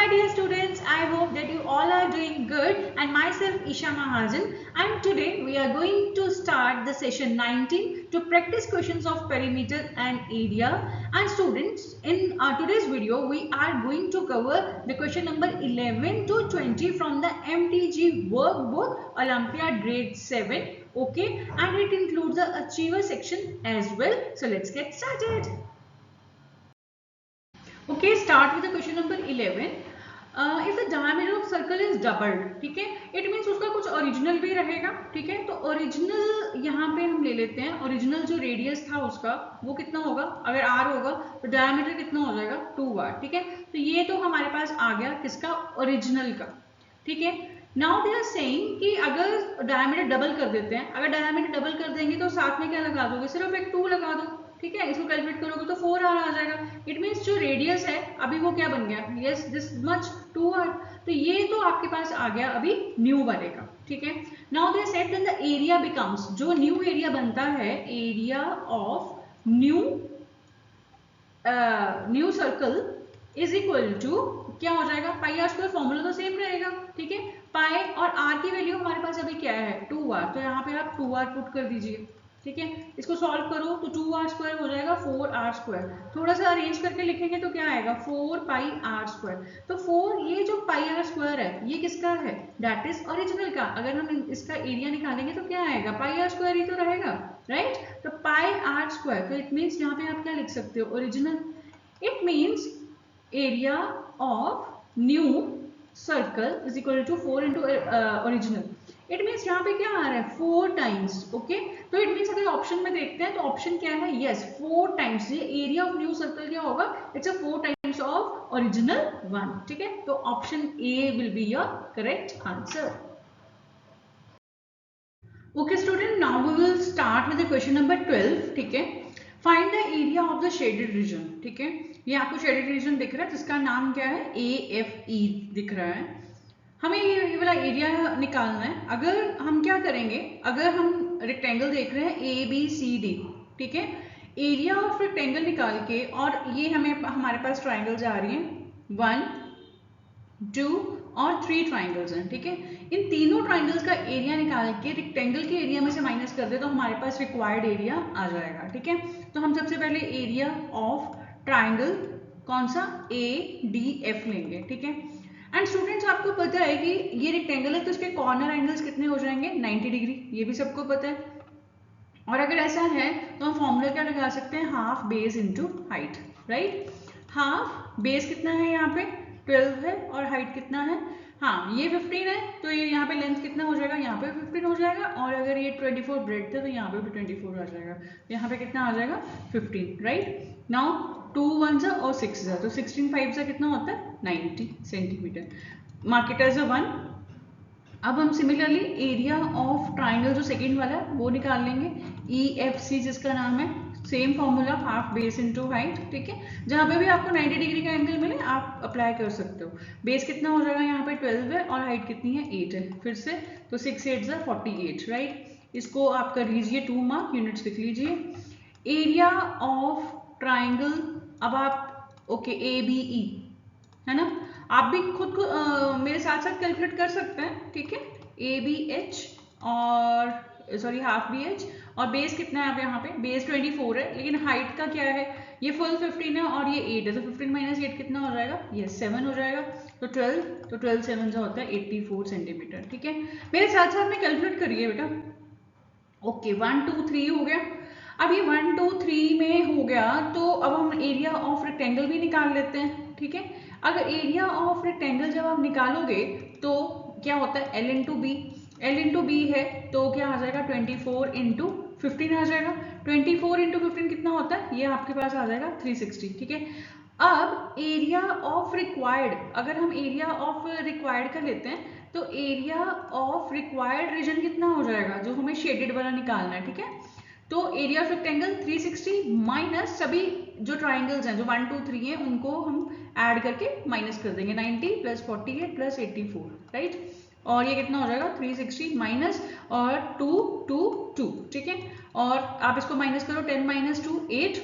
Hi dear students, I hope that you all are doing good and myself Isha Mahajan, and today we are going to start the session 19 to practice questions of perimeter and area. And students, in today's video we are going to cover the question number 11 to 20 from the MTG workbook Olympiad grade 7. Okay, and it includes the achiever section as well. So let's get started. Okay, start with the question number 11. If the diameter of circle is doubled, ठीक है, it means उसका कुछ original भी रहेगा, ठीक है, तो original यहाँ पे हम ले लेते हैं, ओरिजिनल जो रेडियस था उसका वो कितना होगा, अगर r होगा तो डायमीटर कितना हो जाएगा 2r, ठीक है, तो ये तो हमारे पास आ गया किसका, ओरिजिनल का, ठीक है। नाउ दे आर सेइंग कि अगर डायमीटर डबल कर देते हैं, अगर डायमीटर डबल कर देंगे तो साथ में क्या लगा दोगे, सिर्फ एक 2 लगा दो, ठीक है, इसको कैलकुलेट करोगे तो 4r आ जाएगा। इट मीन्स जो रेडियस है अभी वो क्या बन गया, यस दिस मच 2r, तो ये तो आपके पास आ गया अभी न्यू बनेगा, ठीक है। Now they said then the area becomes, जो न्यू एरिया बनता है, area of new circle is equal to क्या हो जाएगा, पाई आर स्क्वायर, फॉर्मूला तो सेम रहेगा, ठीक है। पाई और आर की वैल्यू हमारे पास अभी क्या है 2r, तो यहाँ पे आप 2r पुट कर दीजिए, ठीक है, इसको सॉल्व करो तो 2r स्क्वायर हो जाएगा 4r स्क्वायर, थोड़ा सा अरेंज करके लिखेंगे तो क्या आएगा 4 पाई आर स्क्वायर, तो 4 ये जो पाई आर स्क्वायर है ये किसका है, दैट इज ओरिजिनल का। अगर हम इसका एरिया निकालेंगे तो क्या आएगा, पाई आर स्क्वायर ही तो रहेगा, राइट, तो पाई आर स्क्वायर, तो इट मीन्स यहाँ पे आप क्या लिख सकते हो, original. It means area of new circle is equal to 4 into original. It means यहाँ पे क्या आ रहा है 4 टाइम्स, ओके, तो इट मीन्स अगर ऑप्शन में देखते हैं तो ऑप्शन क्या है, यस 4 टाइम्स, ये एरिया ऑफ न्यू सर्कल क्या होगा, it's a 4 times of original 1, ठीक है, तो option A will be your correct answer. Okay student, now we will start with the question number 12, ठीक है। Find the area of the shaded region, ठीक है, ये आपको शेडेड रीजन दिख रहा है जिसका नाम क्या है, AFE दिख रहा है, हमें ये वाला एरिया निकालना है। अगर हम क्या करेंगे, अगर हम रेक्टेंगल देख रहे हैं ABCD, ठीक है, एरिया ऑफ रेक्टेंगल निकाल के, और ये हमें हमारे पास ट्राइंगल्स आ रही हैं 1 2 और 3 ट्राइंगल्स हैं, ठीक है, इन तीनों ट्राइंगल्स का एरिया निकाल के रेक्टेंगल के एरिया में से माइनस कर दे तो हमारे पास रिक्वायर्ड एरिया आ जाएगा, ठीक है। तो हम सबसे पहले एरिया ऑफ ट्राइंगल कौन सा ADF लेंगे, ठीक है। एंड स्टूडेंट्स आपको पता है कि ये रेक्टेंगल है तो इसके कॉर्नर एंगल्स कितने हो जाएंगे 90 डिग्री, ये भी सबको पता है, और अगर ऐसा है तो हम फॉर्मूला क्या लगा सकते हैं, half base into height, right, half base कितना है यहाँ पे 12 है और हाइट कितना है, हाँ ये 15 है, तो ये यहाँ पे लेंथ कितना हो जाएगा, यहाँ पे 15 हो जाएगा, और अगर ये 24 ब्रेड थे तो यहाँ पे भी 24 आ जाएगा, यहाँ पे कितना आ जाएगा 15, राइट। नाउ 2 1 और 6 तो 16 5 कितना होता है 90 centimetre, mark it as a 1। अब हम सिमिलरली एरिया ऑफ ट्राइंगल जो सेकेंड वाला है वो निकाल लेंगे, EFC जिसका नाम है, same formula half base into height, ठीक है, जहां पे भी आपको 90 डिग्री का एंगल मिले आप अप्लाई कर सकते हो। बेस कितना हो जाएगा यहाँ पे 12 है और हाइट कितनी है 8 है, फिर से तो 6 8 48, राइट, इसको आप कर लीजिए 2 मार्क, यूनिट्स लिख लीजिए। एरिया ऑफ ट्राइंगल, अब आप ओके ABE है ना, आप भी खुद को मेरे साथ साथ कैलकुलेट कर सकते हैं, ठीक है, ABH और सॉरी हाफ BH, और बेस कितना है आप यहाँ पे, बेस 24 है, लेकिन हाइट का क्या है, ये फुल 15 है और ये 8 है, तो 15 माइनस 8 कितना हो जाएगा, ये 7 हो जाएगा, तो 12, तो 12 7 जो होता है 84 सेंटीमीटर, ठीक है, मेरे साथ साथ में कैलकुलेट करिए बेटा। ओके 1 2 3 हो गया, अब ये 1 2 3 में हो गया, तो अब हम एरिया ऑफ रेक्टेंगल भी निकाल लेते हैं, ठीक है। अगर एरिया ऑफ रेक्टेंगल जब आप निकालोगे तो क्या होता है L into B, L into B है तो क्या आ जाएगा 24 इंटू 15 आ जाएगा, 24 इंटू 15 कितना होता है, ये आपके पास आ जाएगा 360, ठीक है। अब एरिया ऑफ रिक्वायर्ड, अगर हम एरिया ऑफ रिक्वायर्ड का लेते हैं तो एरिया ऑफ रिक्वायर्ड रीजन कितना हो जाएगा, जो हमें शेडेड वाला निकालना है, ठीक है, तो एरिया ऑफ रेक्टेंगल 360 माइनस सभी जो ट्राइंगल्स हैं जो 1 2 3 हैं उनको हम ऐड करके माइनस कर देंगे, 90 प्लस 48 प्लस 84, राइट, और ये कितना हो जाएगा 360 माइनस और 2 2 2, ठीक है, और आप इसको माइनस करो 10 माइनस 2 8,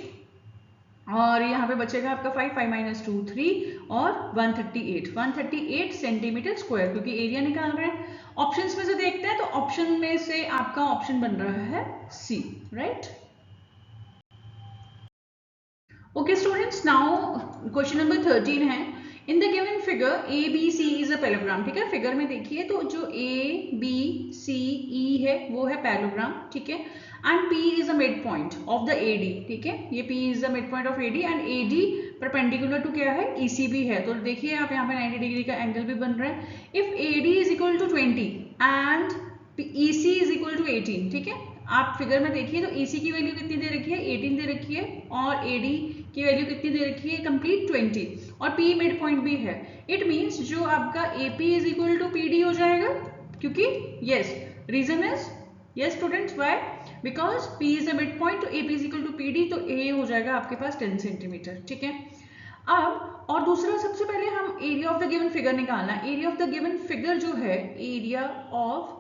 और यहाँ पे बचेगा आपका 5 माइनस 2 3 और 138 सेंटीमीटर स्क्वायर, क्योंकि एरिया निकाल रहे हैं। ऑप्शंस में से देखते हैं तो ऑप्शन में से आपका ऑप्शन बन रहा है C, right. Okay students, now question number 13 है, in the given figure A B C is a parallelogram. ठीक है, फिगर में देखिए तो जो ए बी सी ई है वो है पैलोग्राम, ठीक है। And P is a mid point of the AD, ठीक है, ये P is the mid point of AD and AD perpendicular to क्या है, ECB है। तो देखिए आप यहाँ पे 90 डिग्री का एंगल भी बन रहा है। If AD is equal to 20 and EC is equal to 18, ठीक है। आप फिगर में देखिए तो EC की वैल्यू कितनी दे रखी है, 18 दे रखी है, और AD की वैल्यू कितनी दे रखी है, कंप्लीट 20, और P मिड पॉइंट भी है। इट मीन्स जो आपका AP is equal to PD हो जाएगा, क्योंकि yes, reason is yes students, why, because P is the mid point, तो AP is equal to PD, तो A हो जाएगा आपके पास 10 सेंटीमीटर, ठीक है। अब और दूसरा, सबसे पहले हम area of the given figure निकालना है। Area of the given figure जो है, एरिया ऑफ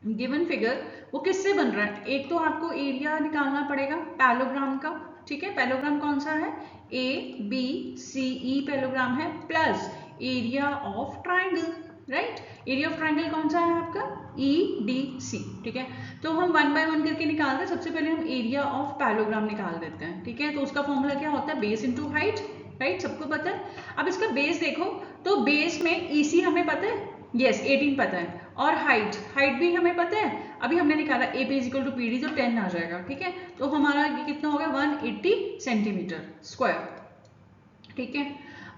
गिवन फिगर वो किससे बन रहा है, एक तो आपको एरिया निकालना पड़ेगा पैलोग्राम का, ठीक है। पैलोग्राम कौन सा है, ABCE पैलोग्राम है, plus area of triangle, right. Area of triangle कौन सा है आपका, EDC, ठीक है। तो हम 1 बाय 1 करके निकालते हैं। सबसे पहले हम एरिया ऑफ पैलोग्राम निकाल देते हैं, ठीक है। तो उसका फॉर्मूला क्या होता है, बेस इंटू हाइट, राइट, सबको पता है। अब इसका बेस देखो तो बेस में EC हमें पता है, यस 18 पता है, और हाइट भी हमें पता है, अभी हमने निकाला AP is equal to PD, तो 10 आ जाएगा, ठीक है। तो हमारा ये कितना हो गया, 180 सेंटीमीटर स्क्वायर, ठीक है।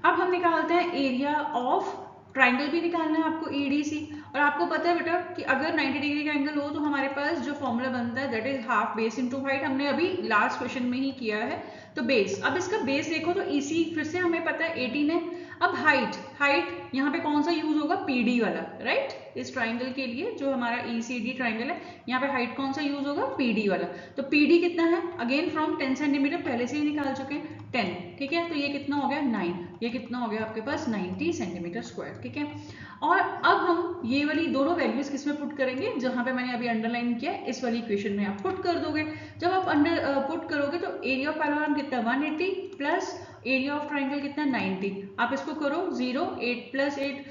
अब हम निकालते हैं एरिया ऑफ ट्राइंगल, भी निकालना है आपको EDC, और आपको पता है बेटा कि अगर 90 डिग्री का एंगल हो तो हमारे पास जो फॉर्मूला बनता है that is half base into height, हमने अभी लास्ट क्वेश्चन में ही किया है। तो बेस, अब इसका बेस देखो तो EC फिर से हमें पता है 18 है। अब हाइट यहाँ पे कौन सा यूज होगा, PD वाला, राइट। इस ट्राइंगल के लिए जो हमारा ECD ट्राइंगल है, यहाँ पे हाइट कौन सा यूज होगा, PD वाला। तो PD कितना है, अगेन फ्रॉम 10 सेंटीमीटर पहले से ही निकाल चुके हैं, 10, ठीक है। तो ये कितना हो गया 9, ये कितना हो गया आपके पास 90 सेंटीमीटर स्क्वायर, ठीक है। और अब हम ये वाली दोनों वैल्यूज किस में पुट करेंगे, जहां पे मैंने अभी अंडरलाइन किया है इस वाली इक्वेशन में आप पुट कर दोगे। जब आप पुट करोगे तो एरिया ऑफ पैलोग्राम कितना 180 प्लस एरिया ऑफ ट्राइंगल कितना 90, आप इसको करो 0 8 प्लस 8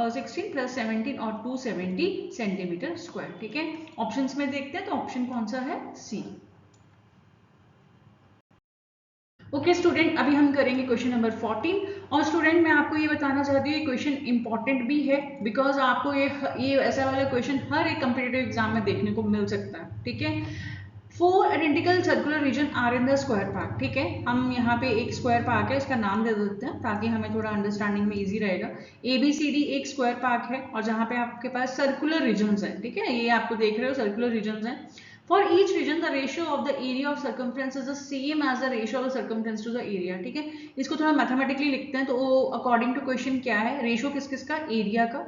16 प्लस 17 और 270 सेंटीमीटर स्क्वायर, ठीक है। ऑप्शंस में देखते हैं तो ऑप्शन कौन सा है, सी। ओके स्टूडेंट, अभी हम करेंगे क्वेश्चन नंबर 14, और स्टूडेंट मैं आपको ये बताना चाहती हूँ ये क्वेश्चन इंपॉर्टेंट भी है, बिकॉज आपको ये ऐसा वाला क्वेश्चन हर एक कम्पिटिटिव एग्जाम में देखने को मिल सकता है, ठीक है। 4 identical circular region are in the square park, ठीक है। हम यहाँ पे एक स्क्वायर पार्क है, इसका नाम दे देते हैं ताकि हमें थोड़ा अंडरस्टैंडिंग में इजी रहेगा। ABCD एक स्क्वायर पार्क है, और जहाँ पे आपके पास सर्कुलर रीजन्स हैं, ठीक है, ये आपको देख रहे हो सर्कुलर रीजन्स हैं। For each region, the ratio of the area of circumference is the same as the ratio of the circumference to the area, ठीक है। इसको थोड़ा मैथमेटिकली लिखते हैं तो अकॉर्डिंग टू क्वेश्चन क्या है, रेशियो किस किस का, एरिया का,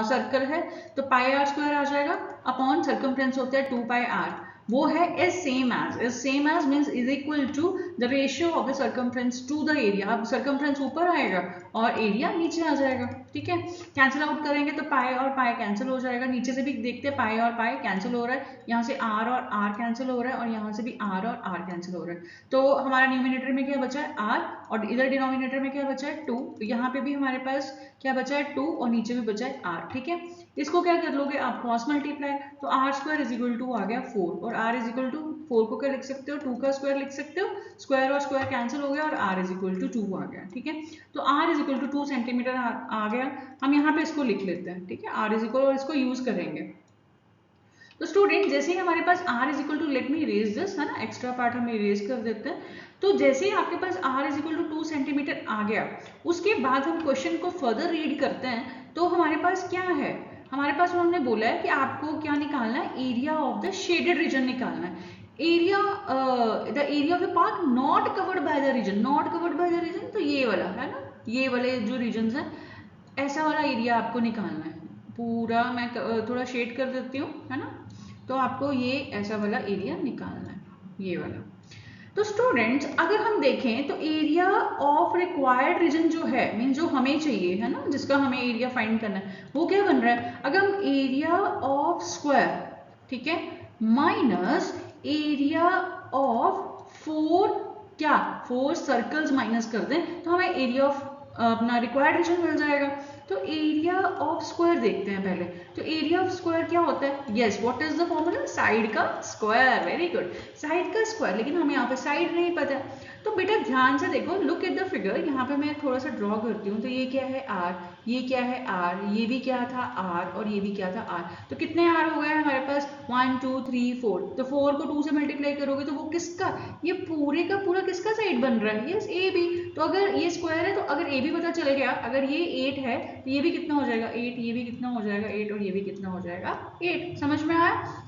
सर्कल है तो पाई आर स्क्वायर आ जाएगा, अपॉन सर्कमफ्रेंस होता है 2 पाई आर, वो है is same as means is equal to the ratio of the circumference to the area. अब सर्कमफ्रेंस ऊपर आएगा और एरिया नीचे आ जाएगा, ठीक है। कैंसिल आउट करेंगे तो पाई और पाई कैंसिल हो जाएगा, नीचे से भी देखते हैं पाई और पाई कैंसिल हो रहा है, यहाँ से आर और आर कैंसिल हो रहा है, और यहाँ से भी आर और आर कैंसिल हो रहा है। तो हमारा न्यूमिनेटर में क्या बचा है, आर, और इधर डिनोमिनेटर में क्या बचा है 2, तो यहाँ पे भी हमारे पास क्या बचा है 2, और नीचे भी बचा है आर, ठीक है। इसको क्या कर लोगे आप, क्रॉस मल्टीप्लाई, तो R square is equal to आ गया 4, और आर इज इक्वल टू 4 को क्या लिख सकते हो, 2 का स्क्वायर लिख सकते हो, स्क्वायर और स्क्वायर कैंसिल हो गया और आर इज इक्वल टू 2 आ गया, ठीक है। तो R is equal to 2 centimetre आ गया, हम यहाँ पे इसको लिख लेते हैं, ठीक है, आर इज इक्वल, और इसको यूज करेंगे। तो स्टूडेंट जैसे ही हमारे पास r is equal to, let me erase this, है ना, एक्स्ट्रा पार्ट हम इरेज कर देते हैं। तो जैसे ही आपके पास r is equal to 2 centimetre आ गया, उसके बाद हम क्वेश्चन को फर्दर रीड करते हैं तो हमारे पास क्या है, हमारे पास उन्होंने बोला है कि आपको क्या निकालना है, area of the shaded region निकालना है। Area the area of the park not covered by the region, not covered by the region, तो ये वाला है ना, ये वाले जो रीजन है ऐसा वाला एरिया आपको निकालना है पूरा। मैं थोड़ा शेड कर देती हूँ, है ना, तो आपको ये ऐसा वाला एरिया निकालना है, ये वाला। तो स्टूडेंट्स अगर हम देखें तो एरिया ऑफ रिक्वायर्ड रीजन जो है, मीन जो हमें चाहिए, है ना, जिसका हमें एरिया फाइंड करना है, वो क्या बन रहा है, अगर हम एरिया ऑफ स्क्वायर, ठीक है, माइनस एरिया ऑफ 4 क्या 4 सर्कल्स माइनस कर दें तो हमें एरिया ऑफ अपना रिक्वायर्ड रीजन मिल जाएगा। तो एरिया ऑफ स्क्वायर देखते हैं पहले। तो एरिया ऑफ स्क्वायर क्या होता है? Yes, what is the formula? Side का स्क्वायर। वेरी गुड, साइड का स्क्वायर। लेकिन हमें यहाँ पे साइड नहीं पता, तो बेटा ध्यान से देखो, लुक एट द फिगर। यहाँ पे मैं थोड़ा सा ड्रॉ करती हूँ। तो ये क्या है? आर, ये क्या है? आर, ये भी क्या था? आर, और ये भी क्या था? आर। तो कितने आर हो गए हमारे पास? 1 2 3 4। तो 4 को 2 से मल्टीप्लाई करोगे तो वो किसका, ये पूरे का पूरा किसका साइड बन रहा है? Yes, A B. तो अगर ये स्क्वायर है तो अगर ए भी पता चल गया, अगर ये 8 है तो ये भी कितना हो जाएगा? 8, ये भी कितना हो जाएगा? 8, और ये भी कितना हो जाएगा? 8। समझ में आया?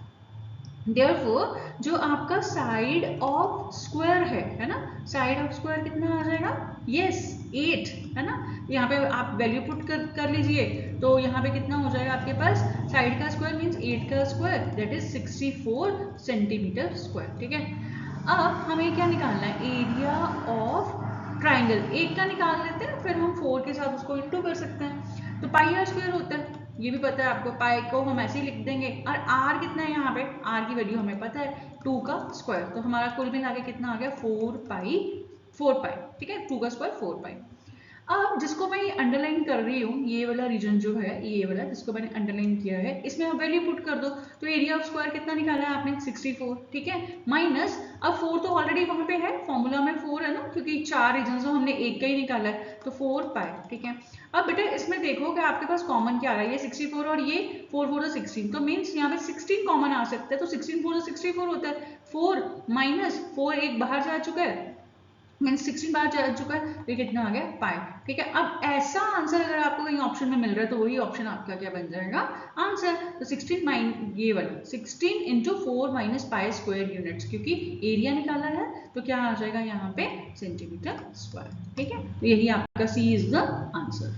Therefore, जो आपका साइड ऑफ स्क्वायर है ना, साइड ऑफ स्क्वायर कितना आ जाएगा? यस, 8 है ना। यहाँ पे आप वैल्यू पुट कर लीजिए, तो यहाँ पे कितना हो जाएगा आपके पास? साइड का स्क्वायर मीन्स 8 का square, that is 64 centimetre square. ठीक है, अब हमें क्या निकालना है? Area of triangle. 8 का निकाल लेते हैं, फिर हम 4 के साथ उसको इंटू कर सकते हैं। तो पाई आर स्क्वायर होता है, ये भी पता है आपको। पाई को हम ऐसे ही लिख देंगे, और आर कितना है यहाँ पे? आर की वैल्यू हमें पता है, 2 का स्क्वायर। तो हमारा कुल मिला के कितना आ गया? 4 पाई। ठीक है, 2 का स्क्वायर 4 पाई। अब जिसको मैं अंडरलाइन कर रही हूँ, ये वाला रीजन जो है, ये वाला जिसको मैंने अंडरलाइन किया है, इसमें आप वैल्यू पुट कर दो। तो एरिया ऑफ स्क्वायर कितना निकाला है आपने? 64। ठीक है, माइनस, अब 4 तो ऑलरेडी वहां पे है, फॉर्मूला में 4 है ना, क्योंकि 4 रीजन से हमने एक का ही निकाला है, तो 4 पाई। ठीक है, अब बेटा इसमें देखो कि आपके पास कॉमन क्या आ रहा है? ये 64 और ये 4 4 16, तो मीन्स यहाँ पे 16 कॉमन आ सकता है। तो 16 4 64 होता है। 4 माइनस 4 एक बाहर जा चुका है, मीन्स 16 बार जा चुका है, तो ये कितना आ गया? पाई। ठीक है, अब ऐसा आंसर अगर आपको कहीं ऑप्शन में मिल रहा है तो वही ऑप्शन आपका क्या बन जाएगा? आंसर। तो 16 ये वाला 16 into 4 minus pi square units, क्योंकि एरिया निकाला है तो क्या आ जाएगा यहाँ पे? Centimetre square. ठीक है, तो यही आपका सी इज द आंसर।